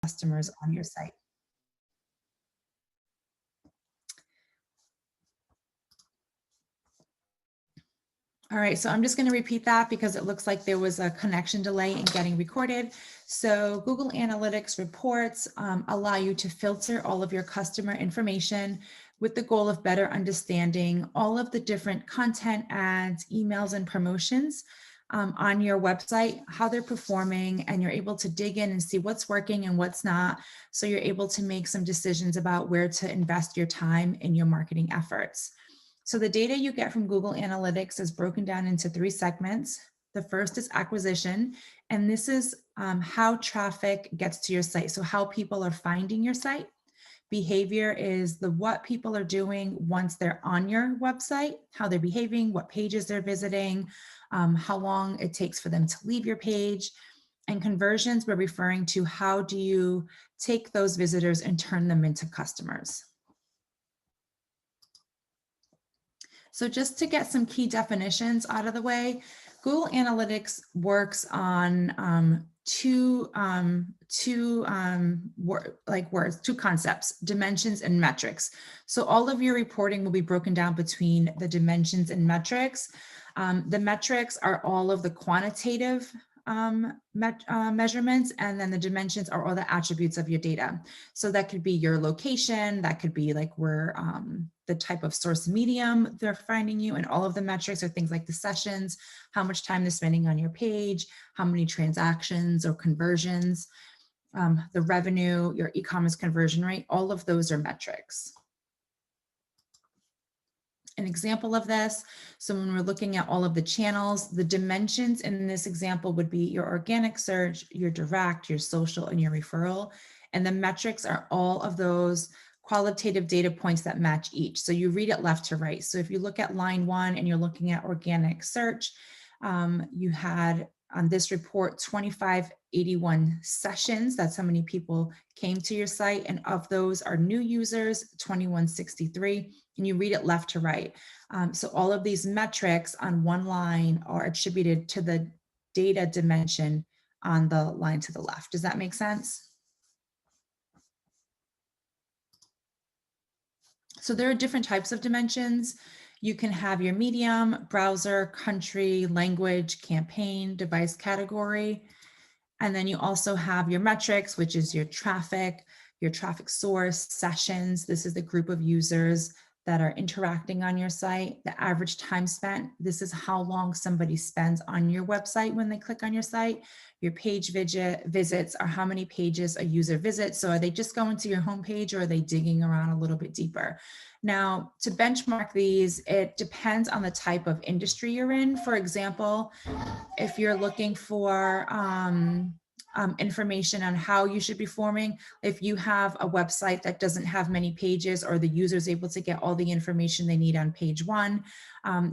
customers on your site. All right, so I'm just going to repeat that because it looks like there was a connection delay in getting recorded. So Google Analytics reports allow you to filter all of your customer information with the goal of better understanding all of the different content, ads, emails, and promotions on your website, how they're performing, and you're able to dig in and see what's working and what's not. So you're able to make some decisions about where to invest your time in your marketing efforts. So the data you get from Google Analytics is broken down into 3 segments. The first is acquisition, and this is how traffic gets to your site. So how people are finding your site. Behavior is what people are doing once they're on your website, how they're behaving, what pages they're visiting, how long it takes for them to leave your page. And conversions, we're referring to how do you take those visitors and turn them into customers. So just to get some key definitions out of the way, Google Analytics works on two concepts, dimensions and metrics. So all of your reporting will be broken down between the dimensions and metrics. The metrics are all of the quantitative measurements, and then the dimensions are all the attributes of your data. So that could be your location, that could be like where the type of source medium they're finding you, and all of the metrics are things like the sessions, how much time they're spending on your page, how many transactions or conversions, the revenue, your e-commerce conversion rate, all of those are metrics. An example of this, so when we're looking at all of the channels, the dimensions in this example would be your organic search, your direct, your social, and your referral. And the metrics are all of those qualitative data points that match each. So you read it left to right. So if you look at line 1 and you're looking at organic search, you had on this report 2581 sessions. That's how many people came to your site. And of those are new users, 2163. And you read it left to right. So all of these metrics on one line are attributed to the data dimension on the line to the left. Does that make sense? So there are different types of dimensions. You can have your medium, browser, country, language, campaign, device category. And then you also have your metrics, which is your traffic source, sessions. This is the group of users that are interacting on your site, the average time spent. This is how long somebody spends on your website when they click on your site. Your page visits are how many pages a user visits. So are they just going to your homepage, or are they digging around a little bit deeper? Now, to benchmark these, it depends on the type of industry you're in. For example, if you're looking for information on how you should be forming, if you have a website that doesn't have many pages, or the user is able to get all the information they need on page 1,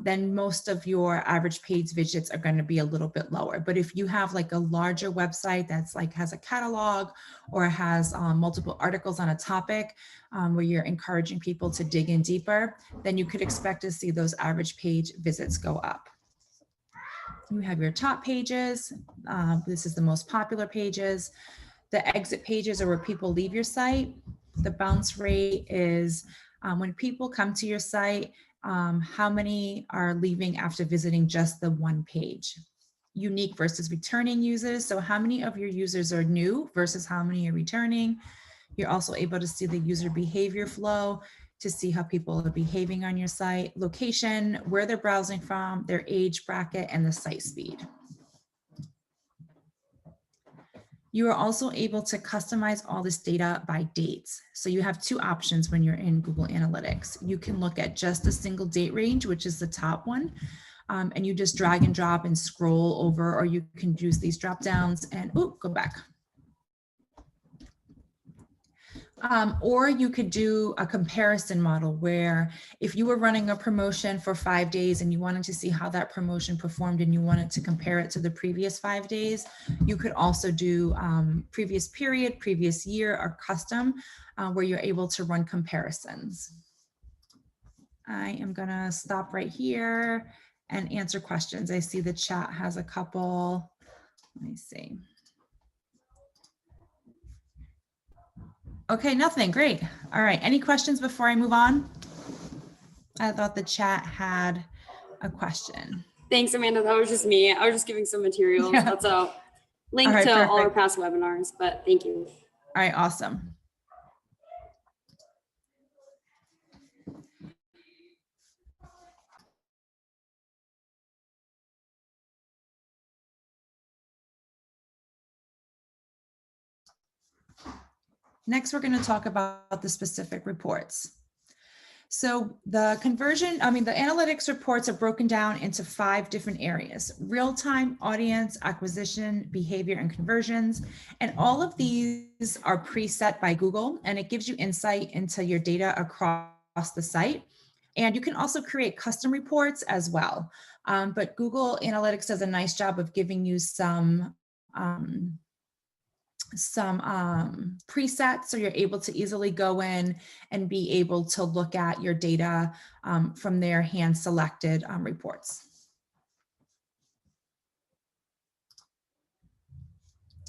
then most of your average page visits are going to be a little bit lower. But if you have like a larger website that's like has a catalog or has multiple articles on a topic where you're encouraging people to dig in deeper, then you could expect to see those average page visits go up. You have your top pages. This is the most popular pages. The exit pages are where people leave your site. The bounce rate is when people come to your site, how many are leaving after visiting just the one page. Unique versus returning users. So how many of your users are new versus how many are returning. You're also able to see the user behavior flow to see how people are behaving on your site, location, where they're browsing from, their age bracket, and the site speed. You are also able to customize all this data by dates. So you have 2 options when you're in Google Analytics. You can look at just a single date range, which is the top one, and you just drag and drop and scroll over, or you can use these drop downs and go back. Or you could do a comparison model where if you were running a promotion for 5 days and you wanted to see how that promotion performed and you wanted to compare it to the previous 5 days, you could also do previous period, previous year, or custom, where you're able to run comparisons. I am gonna stop right here and answer questions. I see the chat has a couple. Let me see. Okay, nothing. Great. All right. Any questions before I move on? I thought the chat had a question. Thanks, Amanda. That was just me. I was just giving some materials. Yeah. That's a link All right, to all our perfect. past webinars, but thank you. All right, awesome. Next, we're going to talk about the specific reports. So the analytics reports are broken down into 5 different areas: real-time, audience, acquisition, behavior, and conversions. And all of these are preset by Google, and it gives you insight into your data across the site. And you can also create custom reports as well. But Google Analytics does a nice job of giving you some presets, so you're able to easily go in and be able to look at your data from their hand selected reports.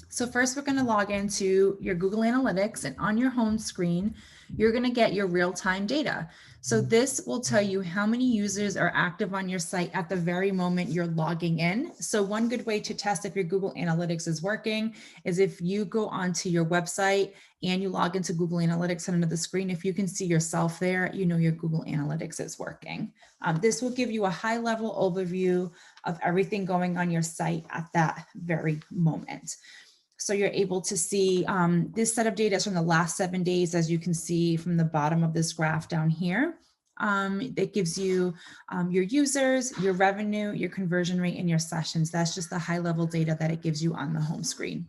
So first we're going to log into your Google Analytics, and on your home screen, you're going to get your real-time data. So this will tell you how many users are active on your site at the very moment you're logging in. So one good way to test if your Google Analytics is working is if you go onto your website and you log into Google Analytics, and under the screen, if you can see yourself there, you know your Google Analytics is working. This will give you a high-level overview of everything going on your site at that very moment. So you're able to see this set of data is from the last 7 days, as you can see from the bottom of this graph down here. It gives you your users, your revenue, your conversion rate, and your sessions. That's just the high level data that it gives you on the home screen.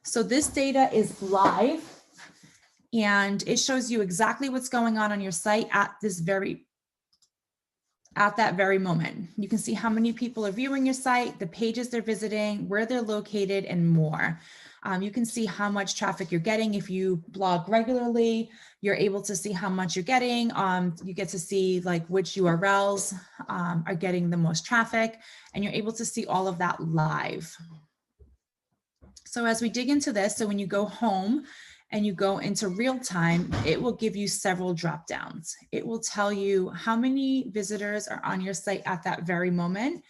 So this data is live, and it shows you exactly what's going on your site at that very moment. You can see how many people are viewing your site, the pages they're visiting, where they're located, and more. You can see how much traffic you're getting. If you blog regularly, you're able to see how much you're getting. You get to see like which URLs are getting the most traffic, and you're able to see all of that live. So as we dig into this, so when you go home and you go into real time, it will give you several drop downs. It will tell you how many visitors are on your site at that very moment.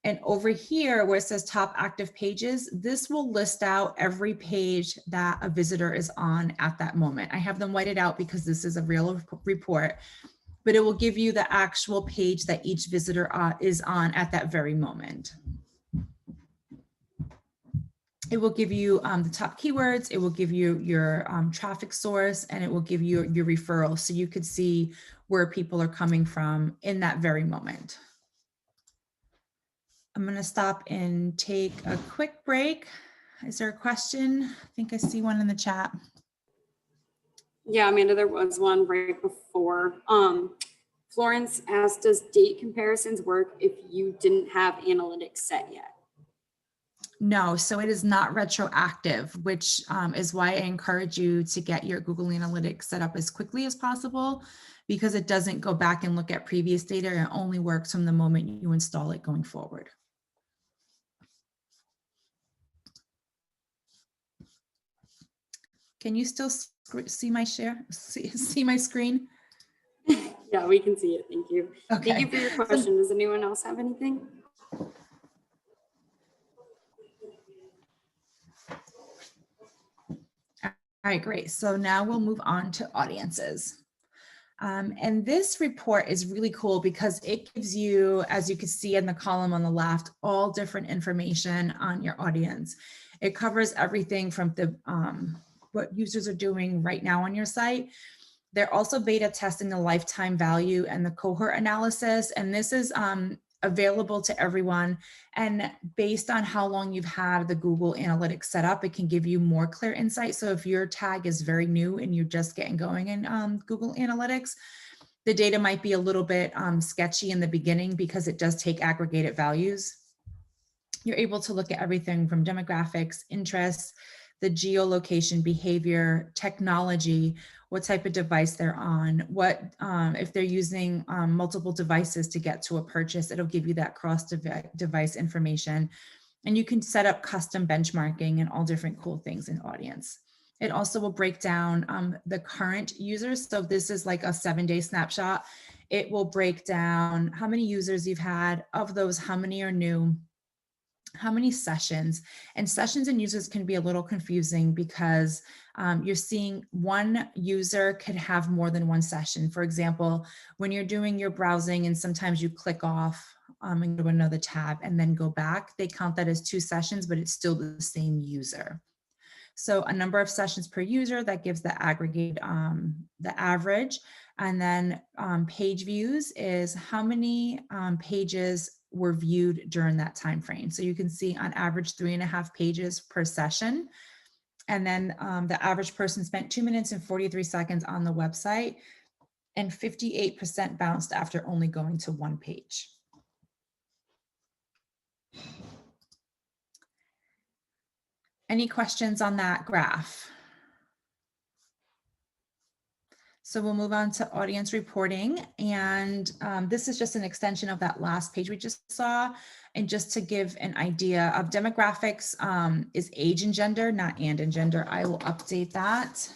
And over here where it says top active pages, this will list out every page that a visitor is on at that moment. I have them whited out because this is a real report, but it will give you the actual page that each visitor is on at that very moment. It will give you the top keywords, it will give you your traffic source, and it will give you your referrals, so you could see where people are coming from in that very moment. I'm going to stop and take a quick break. Is there a question? I think I see one in the chat. Yeah, Amanda, there was one right before. Florence asked, does date comparisons work if you didn't have analytics set yet? No, so it is not retroactive, which is why I encourage you to get your Google Analytics set up as quickly as possible, because it doesn't go back and look at previous data. It only works from the moment you install it going forward. Can you still see my see my screen? Yeah, we can see it. Thank you. Okay. Thank you for your question. Does anyone else have anything? All right, great. So now we'll move on to audiences. And this report is really cool because it gives you, as you can see in the column on the left, all different information on your audience. It covers everything from the what users are doing right now on your site. They're also beta testing the lifetime value and the cohort analysis. And this is available to everyone. And based on how long you've had the Google Analytics set up, it can give you more clear insight. So if your tag is very new and you're just getting going in Google Analytics, the data might be a little bit sketchy in the beginning because it does take aggregated values. You're able to look at everything from demographics, interests, the geolocation, behavior, technology, what type of device they're on, what if they're using multiple devices to get to a purchase, it'll give you that cross device information. And you can set up custom benchmarking and all different cool things in audience. It also will break down the current users. So if this is like a 7-day snapshot, it will break down how many users you've had. Of those, how many are new, how many sessions. And sessions and users can be a little confusing because you're seeing one user could have more than one session. For example, when you're doing your browsing and sometimes you click off and go to another tab and then go back, they count that as 2 sessions, but it's still the same user. So a number of sessions per user, that gives the aggregate, the average. And then page views is how many pages were viewed during that time frame. So you can see on average 3.5 pages per session. And then the average person spent 2 minutes and 43 seconds on the website, and 58% bounced after only going to 1 page. Any questions on that graph? So we'll move on to audience reporting. And this is just an extension of that last page we just saw. And just to give an idea of demographics is age and gender, not and gender. I will update that.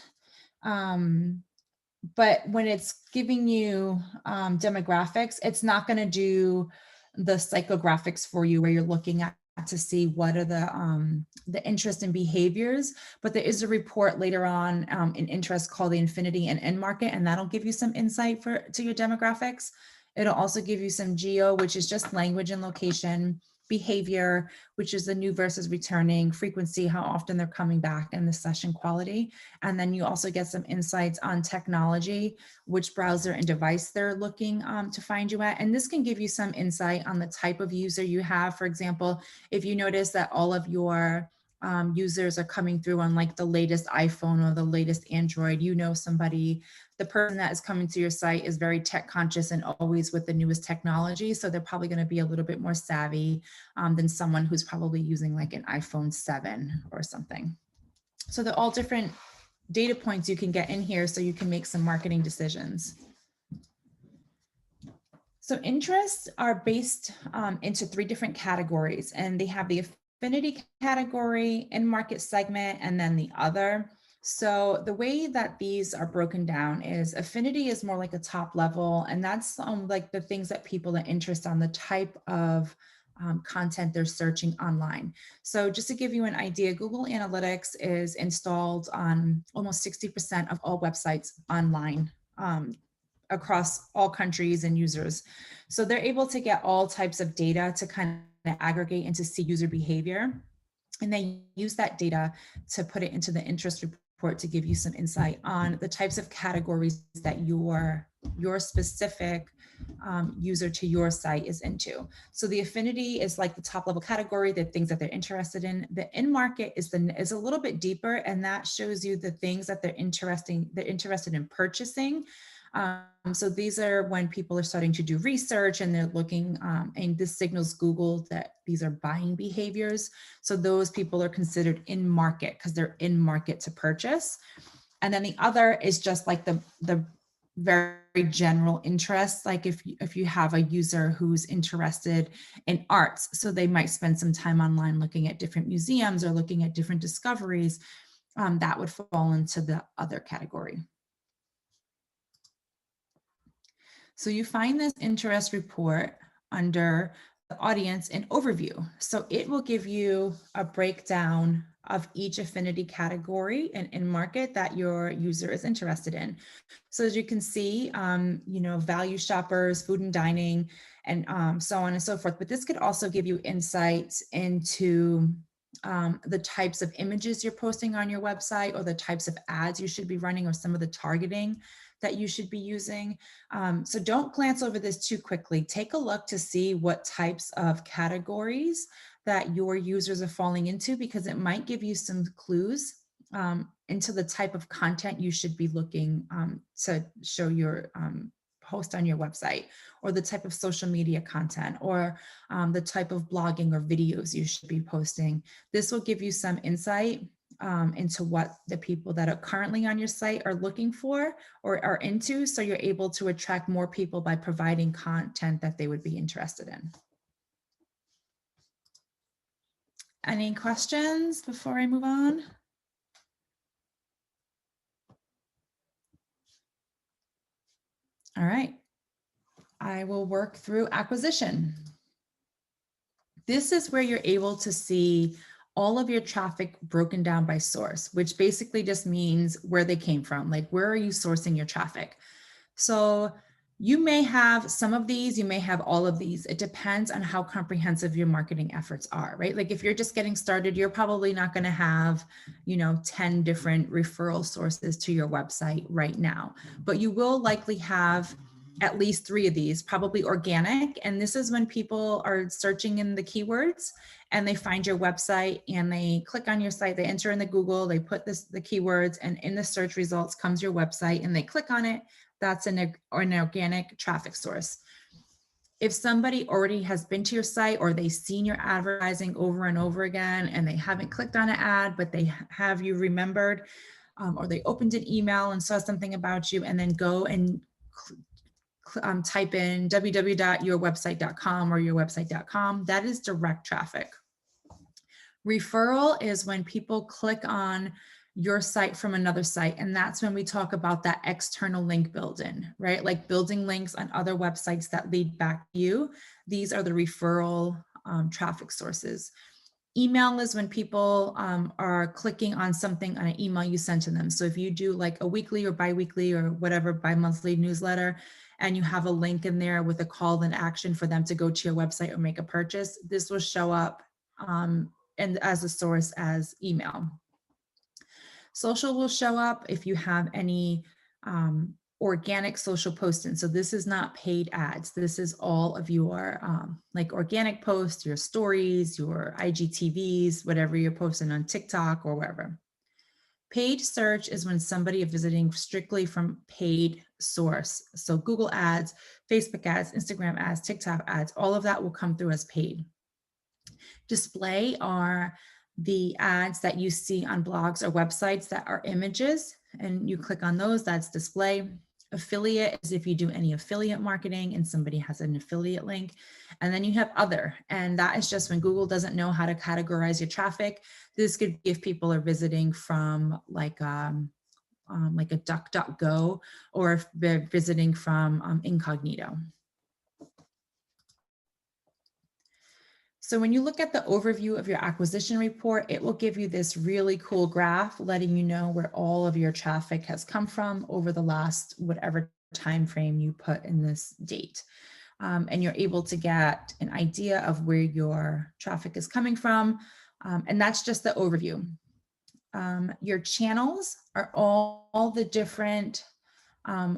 But when it's giving you demographics, it's not going to do the psychographics for you where you're looking at to see what are the interest and behaviors. But there is a report later on in interest called the Infinity and End Market, and that'll give you some insight to your demographics. It'll also give you some geo, which is just language and location, behavior, which is the new versus returning, frequency, how often they're coming back, and the session quality. And then you also get some insights on technology, which browser and device they're looking to find you at. And this can give you some insight on the type of user you have. For example, if you notice that all of your users are coming through on like the latest iPhone or the latest Android, you know somebody, the person that is coming to your site is very tech conscious and always with the newest technology. So they're probably going to be a little bit more savvy than someone who's probably using like an iPhone 7 or something. So they're all different data points you can get in here so you can make some marketing decisions. So interests are based into 3 different categories, and they have the affinity category, in market segment, and then the other. So the way that these are broken down is affinity is more like a top level, and that's like the things that people are interested on, the type of content they're searching online. So just to give you an idea, Google Analytics is installed on almost 60% of all websites online across all countries and users. So they're able to get all types of data to kind of aggregate and to see user behavior. And they use that data to put it into the interest report to give you some insight on the types of categories that your specific user to your site is into. So the affinity is like the top level category, the things that they're interested in. The in market is a little bit deeper, and that shows you the things that they're interested in purchasing. So these are when people are starting to do research and they're looking, and this signals Google that these are buying behaviors. So those people are considered in market because they're in market to purchase. And then the other is just like the very general interest. Like if you have a user who's interested in arts, so they might spend some time online looking at different museums or looking at different discoveries, that would fall into the other category. So you find this interest report under the audience and overview. So it will give you a breakdown of each affinity category and in market that your user is interested in. So as you can see, value shoppers, food and dining, and so on and so forth. But this could also give you insights into the types of images you're posting on your website, or the types of ads you should be running, or some of the targeting that you should be using. So don't glance over this too quickly. Take a look to see what types of categories that your users are falling into, because it might give you some clues into the type of content you should be looking to show your post on your website, or the type of social media content, or the type of blogging or videos you should be posting. This will give you some insight into what the people that are currently on your site are looking for or are into, so you're able to attract more people by providing content that they would be interested in. Any questions before I move on? All right. I will work through acquisition. This is where you're able to see all of your traffic broken down by source, which basically just means where they came from. Like, where are you sourcing your traffic? So you may have some of these, you may have all of these. It depends on how comprehensive your marketing efforts are, right? Like if you're just getting started, you're probably not going to have, 10 different referral sources to your website right now, but you will likely have at least 3 of these, probably organic. And this is when people are searching in the keywords and they find your website and they click on your site, they enter in the Google, they put the keywords, and in the search results comes your website and they click on it. That's an organic traffic source. If somebody already has been to your site or they've seen your advertising over and over again and they haven't clicked on an ad, but they have you remembered, or they opened an email and saw something about you and then go and type in www.yourwebsite.com or yourwebsite.com, that is direct traffic. Referral is when people click on your site from another site. And that's when we talk about that external link building, right? Like building links on other websites that lead back to you. These are the referral traffic sources. Email is when people are clicking on something on an email you sent to them. So if you do like a weekly or biweekly or whatever bi-monthly newsletter, and you have a link in there with a call and action for them to go to your website or make a purchase, this will show up and as a source as email. Social will show up if you have any organic social posting. So this is not paid ads. This is all of your like organic posts, your stories, your IGTVs, whatever you're posting on TikTok or wherever. Paid search is when somebody is visiting strictly from paid source. So Google ads, Facebook ads, Instagram ads, TikTok ads, all of that will come through as paid. Display are the ads that you see on blogs or websites that are images, and you click on those, that's display. Affiliate is if you do any affiliate marketing and somebody has an affiliate link. And then you have other, and that is just when Google doesn't know how to categorize your traffic. This could be if people are visiting from like a DuckDuckGo, or if they're visiting from incognito. So when you look at the overview of your acquisition report, it will give you this really cool graph letting you know where all of your traffic has come from over the last whatever time frame you put in this date. And you're able to get an idea of where your traffic is coming from. And that's just the overview. Your channels are all the different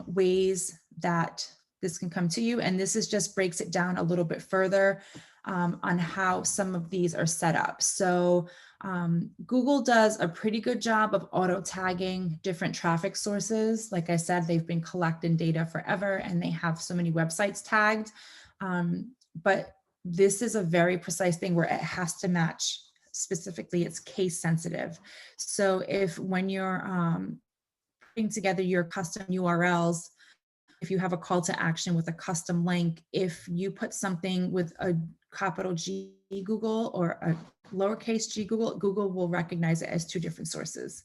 ways that this can come to you. And this is just breaks it down a little bit further on how some of these are set up. So Google does a pretty good job of auto tagging different traffic sources. Like I said, they've been collecting data forever and they have so many websites tagged. But this is a very precise thing where it has to match specifically, it's case sensitive. So if when you're putting together your custom URLs, if you have a call to action with a custom link, if you put something with a capital G Google or a lowercase g Google, Google will recognize it as 2 different sources.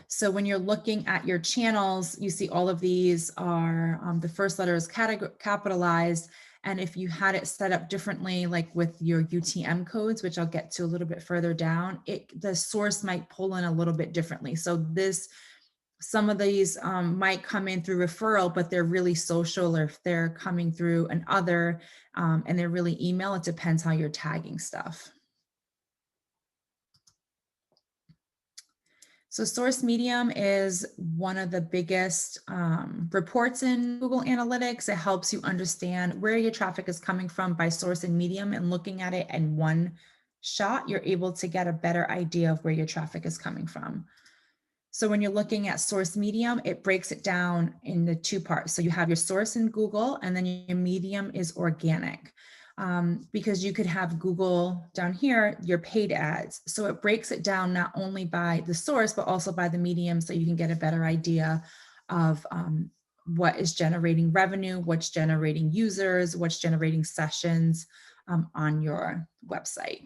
So when you're looking at your channels, you see all of these are, the first letter is capitalized. And if you had it set up differently, like with your UTM codes, which I'll get to a little bit further down, the source might pull in a little bit differently. So some of these might come in through referral, but they're really social, or if they're coming through an other and they're really email, it depends how you're tagging stuff. So source medium is one of the biggest reports in Google Analytics. It helps you understand where your traffic is coming from by source and medium, and looking at it in one shot, you're able to get a better idea of where your traffic is coming from. So when you're looking at source medium, it breaks it down into 2 parts. So you have your source in Google, and then your medium is organic. Because you could have Google down here, your paid ads. So it breaks it down not only by the source, but also by the medium, so you can get a better idea of what is generating revenue, what's generating users, what's generating sessions, on your website.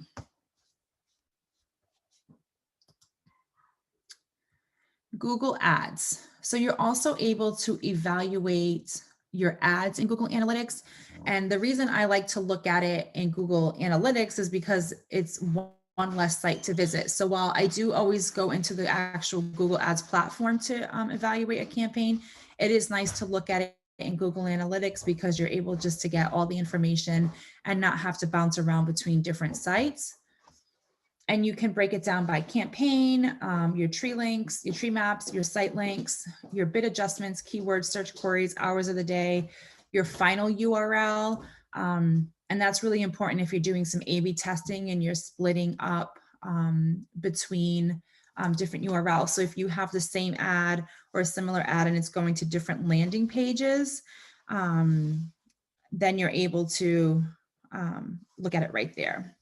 Google Ads. So you're also able to evaluate your ads in Google Analytics. And the reason I like to look at it in Google Analytics is because it's one less site to visit. So while I do always go into the actual Google Ads platform to evaluate a campaign, it is nice to look at it in Google Analytics because you're able just to get all the information and not have to bounce around between different sites. And you can break it down by campaign, your tree links, your tree maps, your site links, your bid adjustments, keywords, search queries, hours of the day, your final URL. And that's really important if you're doing some A/B testing and you're splitting up between different URLs. So if you have the same ad or a similar ad and it's going to different landing pages, then you're able to look at it right there.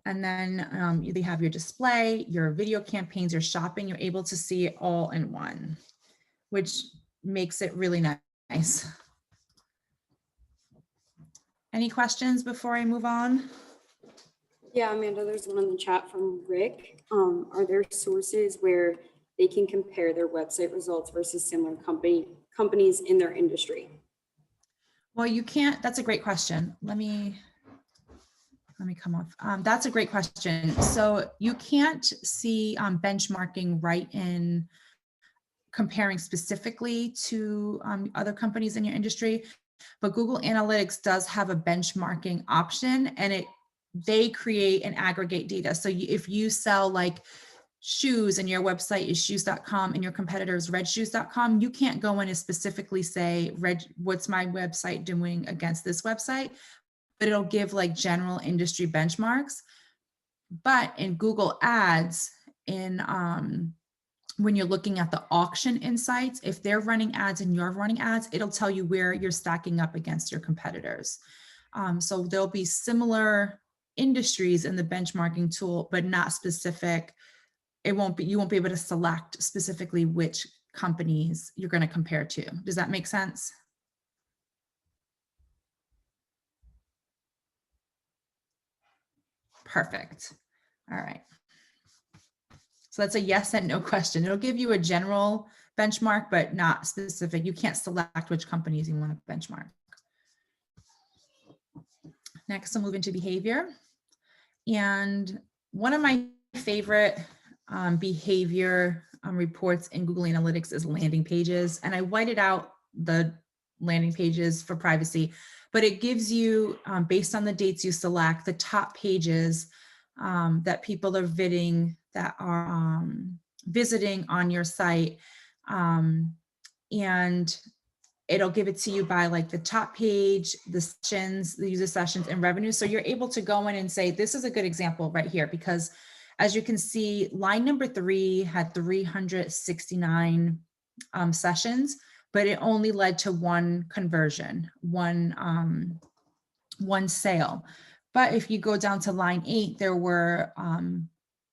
And then you have your display, your video campaigns, your shopping, you're able to see it all in one, which makes it really nice. Any questions before I move on? Yeah, Amanda, there's one in the chat from Rick. Are there sources where they can compare their website results versus similar companies in their industry? Well, you can't, that's a great question. Let me come off. That's a great question. So you can't see benchmarking right in comparing specifically to other companies in your industry, but Google Analytics does have a benchmarking option, and they create and aggregate data. So if you sell like shoes and your website is shoes.com and your competitor is redshoes.com, you can't go in and specifically say, what's my website doing against this website? But it'll give like general industry benchmarks. But in Google Ads, when you're looking at the auction insights, if they're running ads and you're running ads, it'll tell you where you're stacking up against your competitors. So there'll be similar industries in the benchmarking tool, but not specific. You won't be able to select specifically which companies you're going to compare to. Does that make sense? Perfect. All right. So that's a yes and no question. It'll give you a general benchmark, but not specific. You can't select which companies you want to benchmark. Next, I'll move into behavior. And one of my favorite behavior reports in Google Analytics is landing pages. And I whited out the landing pages for privacy, but it gives you, based on the dates you select, the top pages that people are visiting on your site. And it'll give it to you by like the top page, the sessions, the user sessions, and revenue. So you're able to go in and say, this is a good example right here, because as you can see, line number 3 had 369 sessions, but it only led to one conversion, one sale. But if you go down to line 8, there were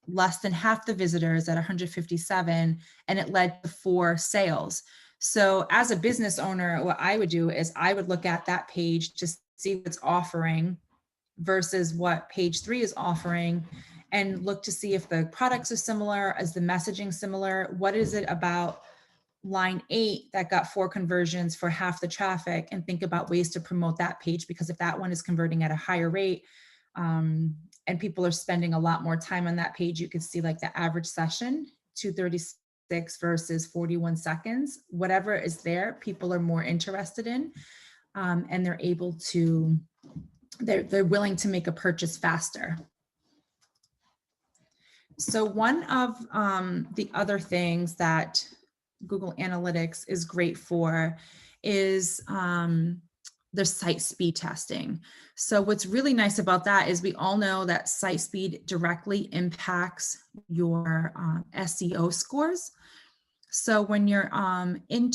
less than half the visitors at 157, and it led to 4 sales. So as a business owner, what I would do is I would look at that page to see what's offering versus what page 3 is offering, and look to see if the products are similar, is the messaging similar, what is it about line 8 that got 4 conversions for half the traffic, and think about ways to promote that page, because if that one is converting at a higher rate and people are spending a lot more time on that page, you could see like the average session, 236 versus 41 seconds, whatever is there, people are more interested in, and they're able to, they're willing to make a purchase faster. So one of the other things that Google Analytics is great for is the site speed testing. So what's really nice about that is we all know that site speed directly impacts your SEO scores. So when you're in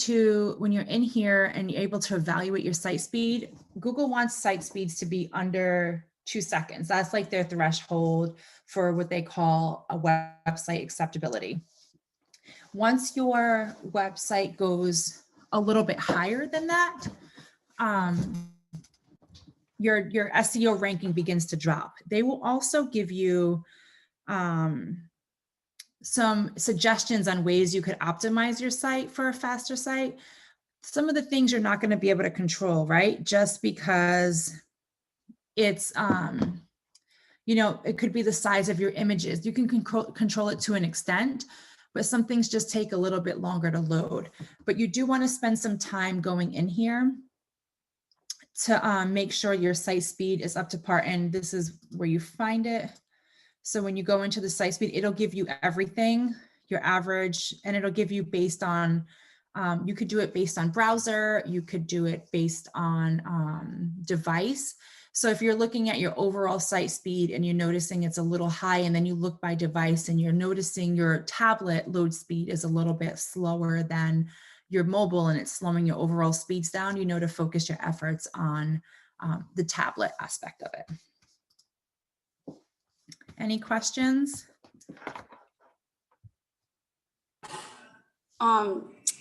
here and you're able to evaluate your site speed, Google wants site speeds to be under 2 seconds. That's like their threshold for what they call a website acceptability. Once your website goes a little bit higher than that, your SEO ranking begins to drop. They will also give you some suggestions on ways you could optimize your site for a faster site. Some of the things you're not going to be able to control, right? Just because it's, you know, it could be the size of your images. You can control it to an extent, but some things just take a little bit longer to load. But you do want to spend some time going in here to make sure your site speed is up to par. And this is where you find it. So when you go into the site speed, it'll give you everything, your average, and it'll give you based on, you could do it based on browser, you could do it based on device. So if you're looking at your overall site speed and you're noticing it's a little high, and then you look by device and you're noticing your tablet load speed is a little bit slower than your mobile and it's slowing your overall speeds down, you know to focus your efforts on the tablet aspect of it. Any questions?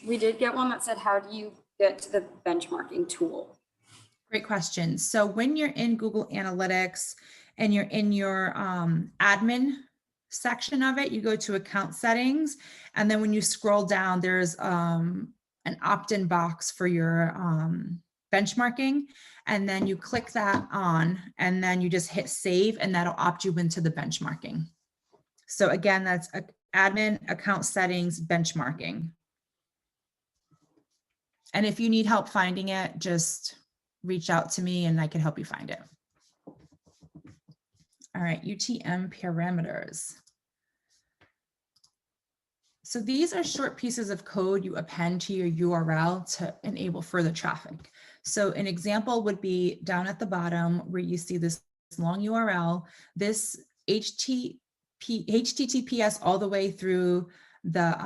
We did get one that said, how do you get to the benchmarking tool? Great question. So when you're in Google Analytics and you're in your admin section of it, you go to account settings. And then when you scroll down, there's an opt-in box for your benchmarking. And then you click that on, and then you just hit save, and that'll opt you into the benchmarking. So again, that's admin, account settings, benchmarking. And if you need help finding it, just reach out to me and I can help you find it. All right, UTM parameters. So these are short pieces of code you append to your URL to enable further traffic. So an example would be down at the bottom where you see this long URL, this HTTPS all the way through the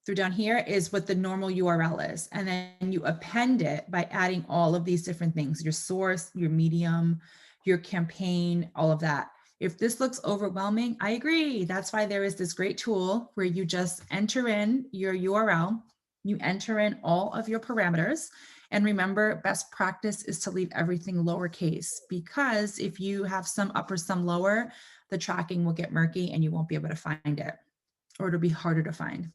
through down here is what the normal URL is. And then you append it by adding all of these different things, your source, your medium, your campaign, all of that. If this looks overwhelming, I agree. That's why there is this great tool where you just enter in your URL, you enter in all of your parameters. And remember, best practice is to leave everything lowercase, because if you have some upper, some lower, the tracking will get murky and you won't be able to find it, or it'll be harder to find.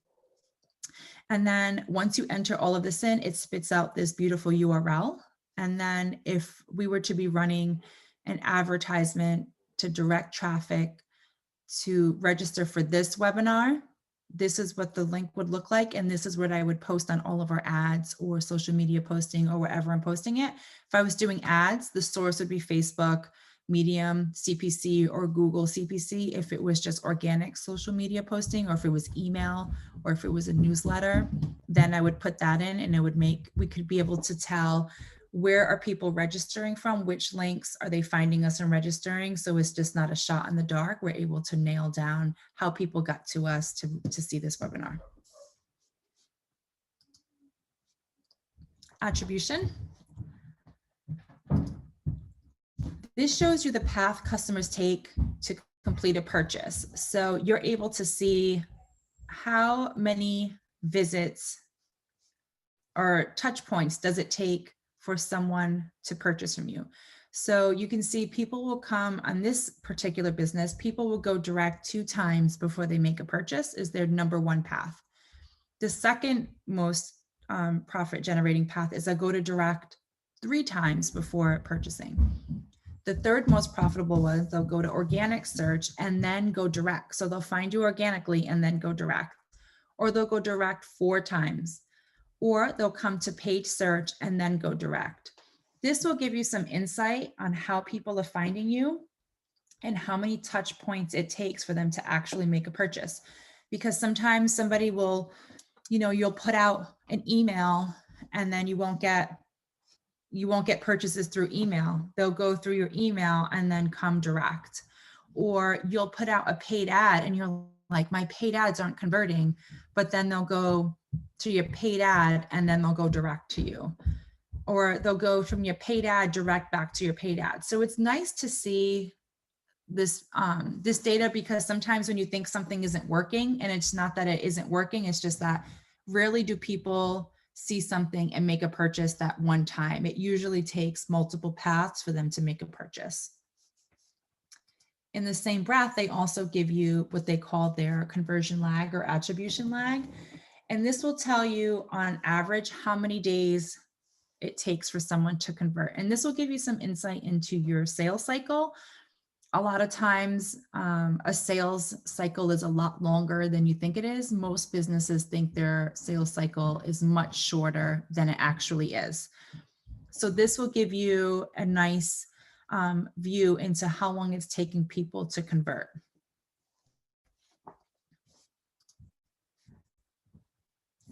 And then once you enter all of this in, it spits out this beautiful URL. And then if we were to be running an advertisement to direct traffic to register for this webinar, this is what the link would look like. And this is what I would post on all of our ads or social media posting or wherever I'm posting it. If I was doing ads, the source would be Facebook, Medium, CPC, or Google CPC. If it was just organic social media posting, or if it was email, or if it was a newsletter, then I would put that in, and it would make, we could be able to tell where are people registering from, which links are they finding us and registering. So it's just not a shot in the dark. We're able to nail down how people got to us to see this webinar. Attribution. This shows you the path customers take to complete a purchase. So you're able to see how many visits or touch points does it take for someone to purchase from you. So you can see people will come on this particular business, people will go direct 2 times before they make a purchase is their number 1 path. The second most profit generating path is I go to direct 3 times before purchasing. The third most profitable was they'll go to organic search and then go direct. So they'll find you organically and then go direct, or they'll go direct 4 times, or they'll come to paid search and then go direct. This will give you some insight on how people are finding you and how many touch points it takes for them to actually make a purchase. Because sometimes somebody will, you know, you'll put out an email and then you won't get purchases through email. They'll go through your email and then come direct. Or you'll put out a paid ad and you're like, my paid ads aren't converting, but then they'll go to your paid ad and then they'll go direct to you. Or they'll go from your paid ad direct back to your paid ad. So it's nice to see this this data, because sometimes when you think something isn't working, and it's not that it isn't working, it's just that rarely do people see something and make a purchase that one time. It usually takes multiple paths for them to make a purchase. In the same breath, they also give you what they call their conversion lag or attribution lag. And this will tell you on average how many days it takes for someone to convert. And this will give you some insight into your sales cycle. A lot of times a sales cycle is a lot longer than you think it is. Most businesses think their sales cycle is much shorter than it actually is. So this will give you a nice view into how long it's taking people to convert.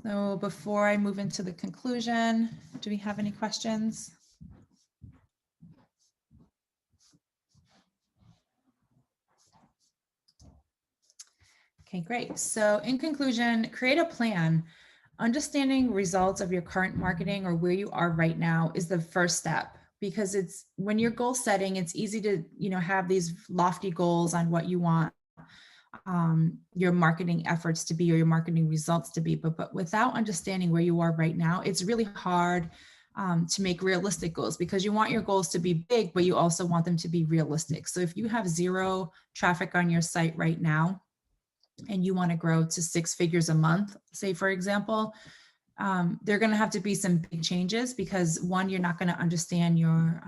So before I move into the conclusion, do we have any questions? Okay, great. So in conclusion, create a plan. Understanding results of your current marketing or where you are right now is the first step, because it's when you're goal setting, it's easy to, have these lofty goals on what you want your marketing efforts to be or your marketing results to be. But without understanding where you are right now, it's really hard to make realistic goals, because you want your goals to be big, but you also want them to be realistic. So if you have 0 traffic on your site right now, and you want to grow to 6 figures a month, say, for example, there are going to have to be some big changes, because one, you're not going to understand your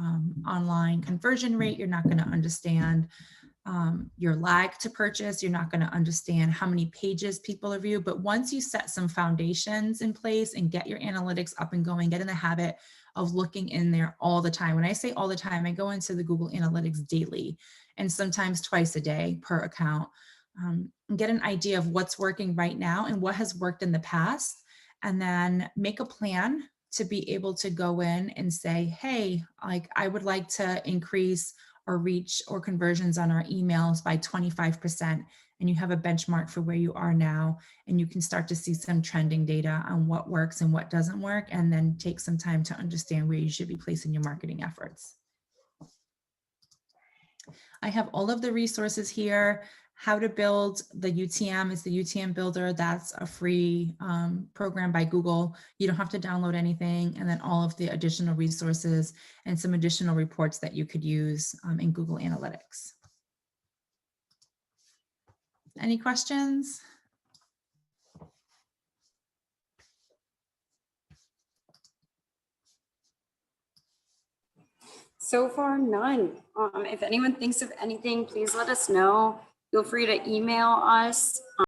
online conversion rate. You're not going to understand your lag to purchase. You're not going to understand how many pages people are viewed. But once you set some foundations in place and get your analytics up and going, get in the habit of looking in there all the time. When I say all the time, I go into the Google Analytics daily and sometimes twice a day per account. Get an idea of what's working right now and what has worked in the past, and then make a plan to be able to go in and say, hey, like, I would like to increase or reach or conversions on our emails by 25%. And you have a benchmark for where you are now, and you can start to see some trending data on what works and what doesn't work, and then take some time to understand where you should be placing your marketing efforts. I have all of the resources here. How to build the UTM is the UTM Builder. That's a free program by Google. You don't have to download anything. And then all of the additional resources and some additional reports that you could use in Google Analytics. Any questions? So far, none. If anyone thinks of anything, please let us know. Feel free to email us.